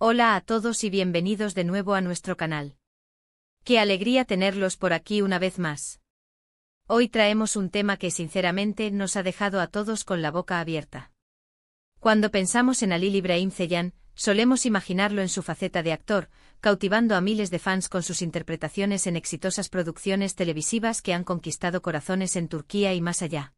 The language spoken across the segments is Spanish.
Hola a todos y bienvenidos de nuevo a nuestro canal. Qué alegría tenerlos por aquí una vez más. Hoy traemos un tema que sinceramente nos ha dejado a todos con la boca abierta. Cuando pensamos en Halil İbrahim Ceylan, solemos imaginarlo en su faceta de actor, cautivando a miles de fans con sus interpretaciones en exitosas producciones televisivas que han conquistado corazones en Turquía y más allá.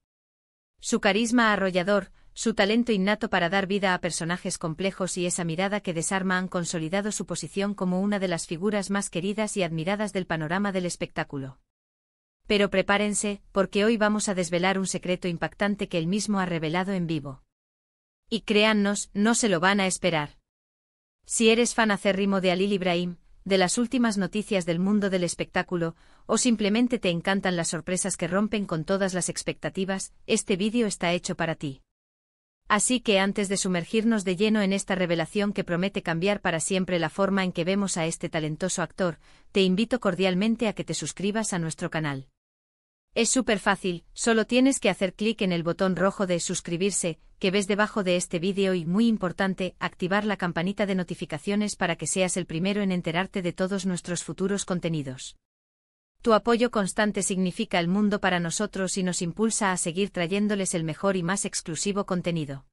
Su carisma arrollador, su talento innato para dar vida a personajes complejos y esa mirada que desarma han consolidado su posición como una de las figuras más queridas y admiradas del panorama del espectáculo. Pero prepárense, porque hoy vamos a desvelar un secreto impactante que él mismo ha revelado en vivo. Y créannos, no se lo van a esperar. Si eres fan acérrimo de Halil İbrahim, de las últimas noticias del mundo del espectáculo, o simplemente te encantan las sorpresas que rompen con todas las expectativas, este vídeo está hecho para ti. Así que antes de sumergirnos de lleno en esta revelación que promete cambiar para siempre la forma en que vemos a este talentoso actor, te invito cordialmente a que te suscribas a nuestro canal. Es súper fácil, solo tienes que hacer clic en el botón rojo de suscribirse, que ves debajo de este vídeo y, muy importante, activar la campanita de notificaciones para que seas el primero en enterarte de todos nuestros futuros contenidos. Tu apoyo constante significa el mundo para nosotros y nos impulsa a seguir trayéndoles el mejor y más exclusivo contenido.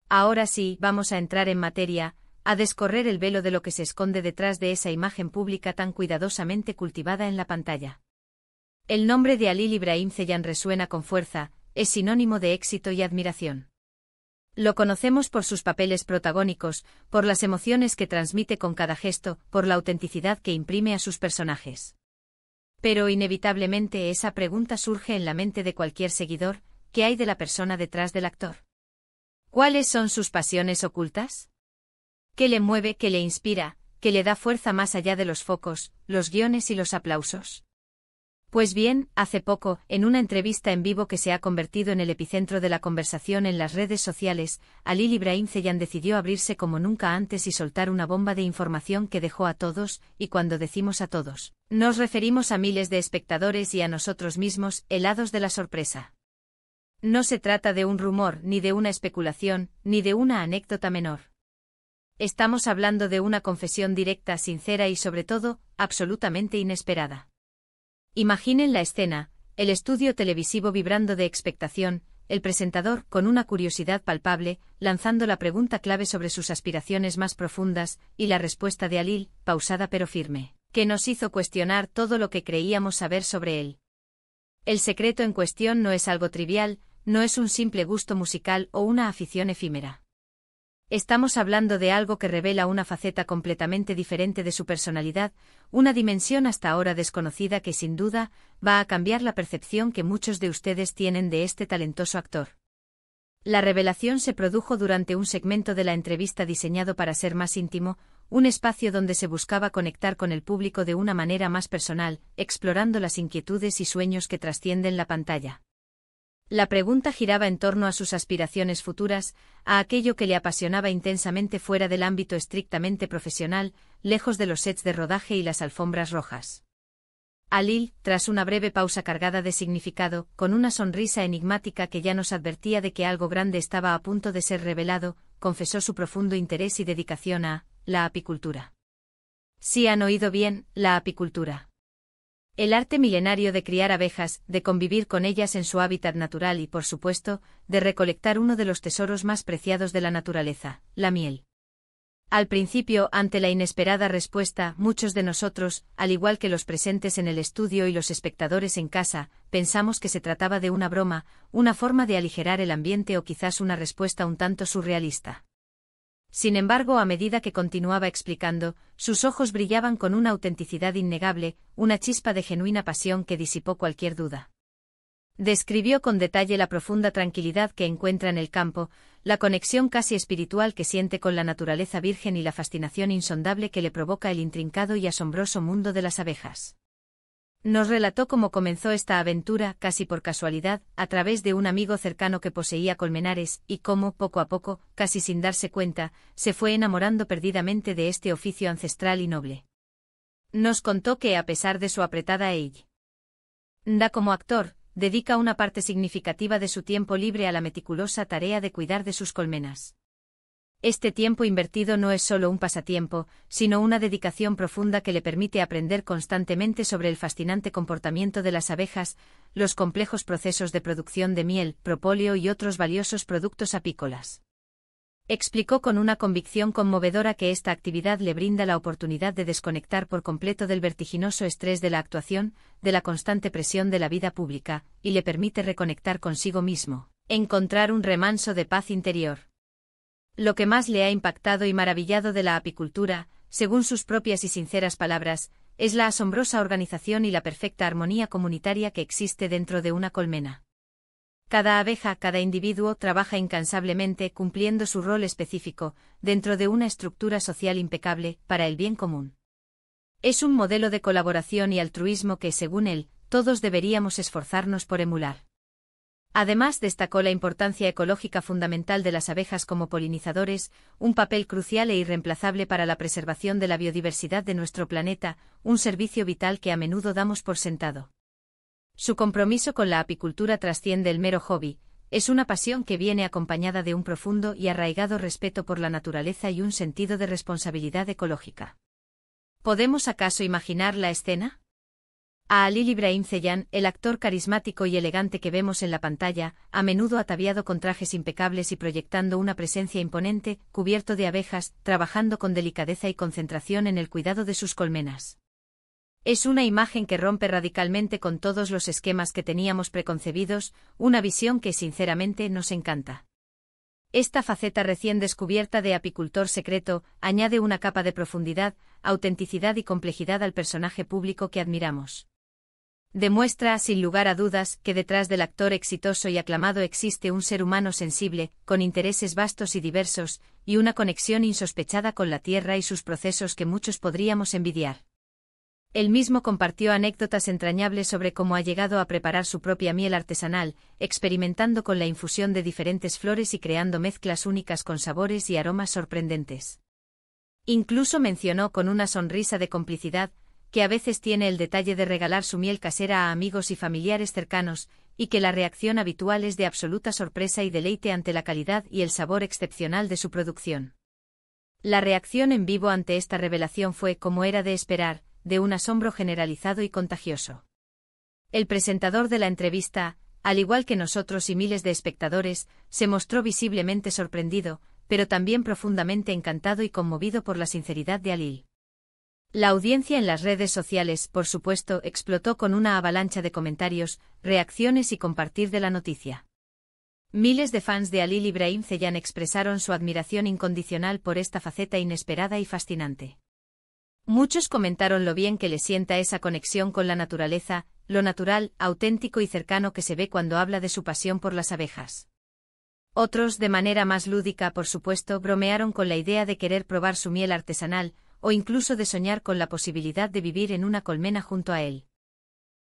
Ahora sí, vamos a entrar en materia, a descorrer el velo de lo que se esconde detrás de esa imagen pública tan cuidadosamente cultivada en la pantalla. El nombre de Halil İbrahim Ceylan resuena con fuerza, es sinónimo de éxito y admiración. Lo conocemos por sus papeles protagónicos, por las emociones que transmite con cada gesto, por la autenticidad que imprime a sus personajes. Pero inevitablemente esa pregunta surge en la mente de cualquier seguidor: ¿qué hay de la persona detrás del actor? ¿Cuáles son sus pasiones ocultas? ¿Qué le mueve, qué le inspira, qué le da fuerza más allá de los focos, los guiones y los aplausos? Pues bien, hace poco, en una entrevista en vivo que se ha convertido en el epicentro de la conversación en las redes sociales, Halil İbrahim Ceylan decidió abrirse como nunca antes y soltar una bomba de información que dejó a todos, y cuando decimos a todos, nos referimos a miles de espectadores y a nosotros mismos, helados de la sorpresa. No se trata de un rumor, ni de una especulación, ni de una anécdota menor. Estamos hablando de una confesión directa, sincera y sobre todo, absolutamente inesperada. Imaginen la escena, el estudio televisivo vibrando de expectación, el presentador, con una curiosidad palpable, lanzando la pregunta clave sobre sus aspiraciones más profundas, y la respuesta de Halil, pausada pero firme, que nos hizo cuestionar todo lo que creíamos saber sobre él. El secreto en cuestión no es algo trivial, no es un simple gusto musical o una afición efímera. Estamos hablando de algo que revela una faceta completamente diferente de su personalidad, una dimensión hasta ahora desconocida que sin duda va a cambiar la percepción que muchos de ustedes tienen de este talentoso actor. La revelación se produjo durante un segmento de la entrevista diseñado para ser más íntimo, un espacio donde se buscaba conectar con el público de una manera más personal, explorando las inquietudes y sueños que trascienden la pantalla. La pregunta giraba en torno a sus aspiraciones futuras, a aquello que le apasionaba intensamente fuera del ámbito estrictamente profesional, lejos de los sets de rodaje y las alfombras rojas. Halil, tras una breve pausa cargada de significado, con una sonrisa enigmática que ya nos advertía de que algo grande estaba a punto de ser revelado, confesó su profundo interés y dedicación a la apicultura. Sí han oído bien, la apicultura. El arte milenario de criar abejas, de convivir con ellas en su hábitat natural y, por supuesto, de recolectar uno de los tesoros más preciados de la naturaleza, la miel. Al principio, ante la inesperada respuesta, muchos de nosotros, al igual que los presentes en el estudio y los espectadores en casa, pensamos que se trataba de una broma, una forma de aligerar el ambiente o quizás una respuesta un tanto surrealista. Sin embargo, a medida que continuaba explicando, sus ojos brillaban con una autenticidad innegable, una chispa de genuina pasión que disipó cualquier duda. Describió con detalle la profunda tranquilidad que encuentra en el campo, la conexión casi espiritual que siente con la naturaleza virgen y la fascinación insondable que le provoca el intrincado y asombroso mundo de las abejas. Nos relató cómo comenzó esta aventura, casi por casualidad, a través de un amigo cercano que poseía colmenares, y cómo, poco a poco, casi sin darse cuenta, se fue enamorando perdidamente de este oficio ancestral y noble. Nos contó que, a pesar de su apretada agenda como actor, dedica una parte significativa de su tiempo libre a la meticulosa tarea de cuidar de sus colmenas. Este tiempo invertido no es solo un pasatiempo, sino una dedicación profunda que le permite aprender constantemente sobre el fascinante comportamiento de las abejas, los complejos procesos de producción de miel, propóleo y otros valiosos productos apícolas. Explicó con una convicción conmovedora que esta actividad le brinda la oportunidad de desconectar por completo del vertiginoso estrés de la actuación, de la constante presión de la vida pública, y le permite reconectar consigo mismo, encontrar un remanso de paz interior. Lo que más le ha impactado y maravillado de la apicultura, según sus propias y sinceras palabras, es la asombrosa organización y la perfecta armonía comunitaria que existe dentro de una colmena. Cada abeja, cada individuo trabaja incansablemente cumpliendo su rol específico, dentro de una estructura social impecable, para el bien común. Es un modelo de colaboración y altruismo que, según él, todos deberíamos esforzarnos por emular. Además, destacó la importancia ecológica fundamental de las abejas como polinizadores, un papel crucial e irreemplazable para la preservación de la biodiversidad de nuestro planeta, un servicio vital que a menudo damos por sentado. Su compromiso con la apicultura trasciende el mero hobby, es una pasión que viene acompañada de un profundo y arraigado respeto por la naturaleza y un sentido de responsabilidad ecológica. ¿Podemos acaso imaginar la escena? A Halil İbrahim Ceylan, el actor carismático y elegante que vemos en la pantalla, a menudo ataviado con trajes impecables y proyectando una presencia imponente, cubierto de abejas, trabajando con delicadeza y concentración en el cuidado de sus colmenas. Es una imagen que rompe radicalmente con todos los esquemas que teníamos preconcebidos, una visión que sinceramente nos encanta. Esta faceta recién descubierta de apicultor secreto añade una capa de profundidad, autenticidad y complejidad al personaje público que admiramos. Demuestra, sin lugar a dudas, que detrás del actor exitoso y aclamado existe un ser humano sensible, con intereses vastos y diversos, y una conexión insospechada con la tierra y sus procesos que muchos podríamos envidiar. Él mismo compartió anécdotas entrañables sobre cómo ha llegado a preparar su propia miel artesanal, experimentando con la infusión de diferentes flores y creando mezclas únicas con sabores y aromas sorprendentes. Incluso mencionó con una sonrisa de complicidad, que a veces tiene el detalle de regalar su miel casera a amigos y familiares cercanos, y que la reacción habitual es de absoluta sorpresa y deleite ante la calidad y el sabor excepcional de su producción. La reacción en vivo ante esta revelación fue, como era de esperar, de un asombro generalizado y contagioso. El presentador de la entrevista, al igual que nosotros y miles de espectadores, se mostró visiblemente sorprendido, pero también profundamente encantado y conmovido por la sinceridad de Halil. La audiencia en las redes sociales, por supuesto, explotó con una avalancha de comentarios, reacciones y compartir de la noticia. Miles de fans de Halil İbrahim Ceylan expresaron su admiración incondicional por esta faceta inesperada y fascinante. Muchos comentaron lo bien que le sienta esa conexión con la naturaleza, lo natural, auténtico y cercano que se ve cuando habla de su pasión por las abejas. Otros, de manera más lúdica por supuesto, bromearon con la idea de querer probar su miel artesanal, o incluso de soñar con la posibilidad de vivir en una colmena junto a él.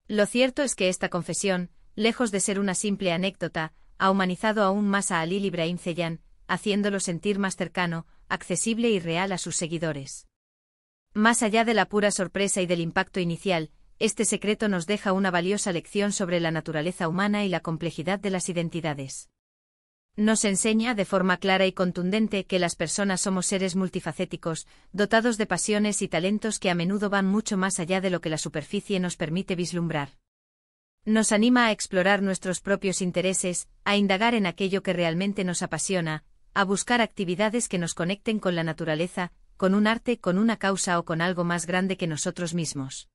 Lo cierto es que esta confesión, lejos de ser una simple anécdota, ha humanizado aún más a Halil İbrahim Ceylan, haciéndolo sentir más cercano, accesible y real a sus seguidores. Más allá de la pura sorpresa y del impacto inicial, este secreto nos deja una valiosa lección sobre la naturaleza humana y la complejidad de las identidades. Nos enseña de forma clara y contundente que las personas somos seres multifacéticos, dotados de pasiones y talentos que a menudo van mucho más allá de lo que la superficie nos permite vislumbrar. Nos anima a explorar nuestros propios intereses, a indagar en aquello que realmente nos apasiona, a buscar actividades que nos conecten con la naturaleza, con un arte, con una causa o con algo más grande que nosotros mismos.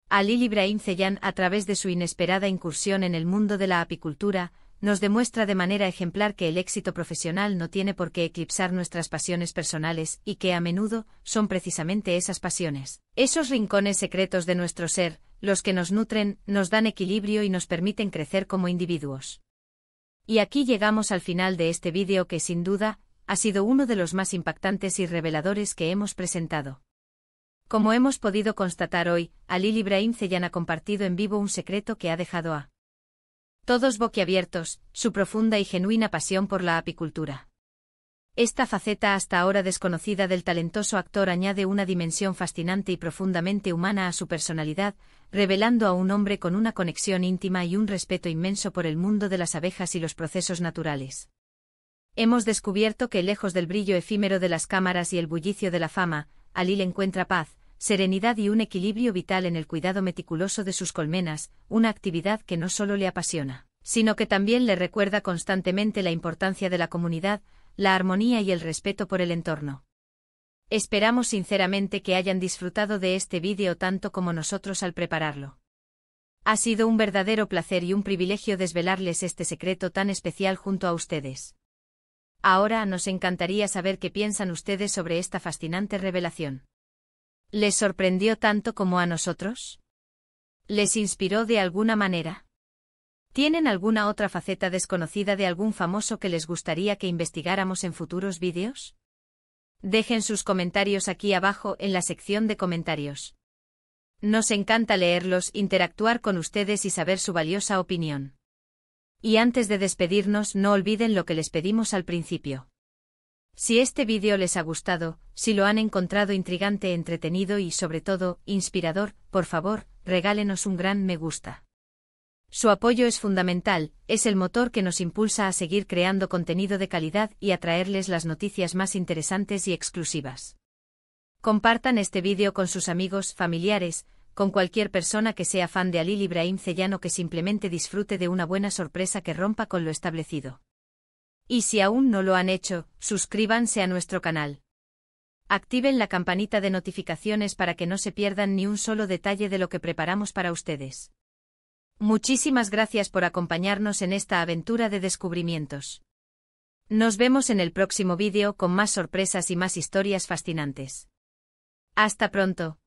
Halil İbrahim Ceylan, a través de su inesperada incursión en el mundo de la apicultura, nos demuestra de manera ejemplar que el éxito profesional no tiene por qué eclipsar nuestras pasiones personales y que a menudo son precisamente esas pasiones, esos rincones secretos de nuestro ser, los que nos nutren, nos dan equilibrio y nos permiten crecer como individuos. Y aquí llegamos al final de este vídeo que sin duda ha sido uno de los más impactantes y reveladores que hemos presentado. Como hemos podido constatar hoy, Halil İbrahim Ceylan ha compartido en vivo un secreto que ha dejado a todos boquiabiertos, su profunda y genuina pasión por la apicultura. Esta faceta hasta ahora desconocida del talentoso actor añade una dimensión fascinante y profundamente humana a su personalidad, revelando a un hombre con una conexión íntima y un respeto inmenso por el mundo de las abejas y los procesos naturales. Hemos descubierto que lejos del brillo efímero de las cámaras y el bullicio de la fama, Alil encuentra paz, serenidad y un equilibrio vital en el cuidado meticuloso de sus colmenas, una actividad que no solo le apasiona, sino que también le recuerda constantemente la importancia de la comunidad, la armonía y el respeto por el entorno. Esperamos sinceramente que hayan disfrutado de este vídeo tanto como nosotros al prepararlo. Ha sido un verdadero placer y un privilegio desvelarles este secreto tan especial junto a ustedes. Ahora nos encantaría saber qué piensan ustedes sobre esta fascinante revelación. ¿Les sorprendió tanto como a nosotros? ¿Les inspiró de alguna manera? ¿Tienen alguna otra faceta desconocida de algún famoso que les gustaría que investigáramos en futuros vídeos? Dejen sus comentarios aquí abajo en la sección de comentarios. Nos encanta leerlos, interactuar con ustedes y saber su valiosa opinión. Y antes de despedirnos, no olviden lo que les pedimos al principio. Si este vídeo les ha gustado, si lo han encontrado intrigante, entretenido y sobre todo, inspirador, por favor, regálenos un gran me gusta. Su apoyo es fundamental, es el motor que nos impulsa a seguir creando contenido de calidad y a traerles las noticias más interesantes y exclusivas. Compartan este vídeo con sus amigos, familiares, con cualquier persona que sea fan de Alil Ibrahim Ceylan o que simplemente disfrute de una buena sorpresa que rompa con lo establecido. Y si aún no lo han hecho, suscríbanse a nuestro canal. Activen la campanita de notificaciones para que no se pierdan ni un solo detalle de lo que preparamos para ustedes. Muchísimas gracias por acompañarnos en esta aventura de descubrimientos. Nos vemos en el próximo vídeo con más sorpresas y más historias fascinantes. Hasta pronto.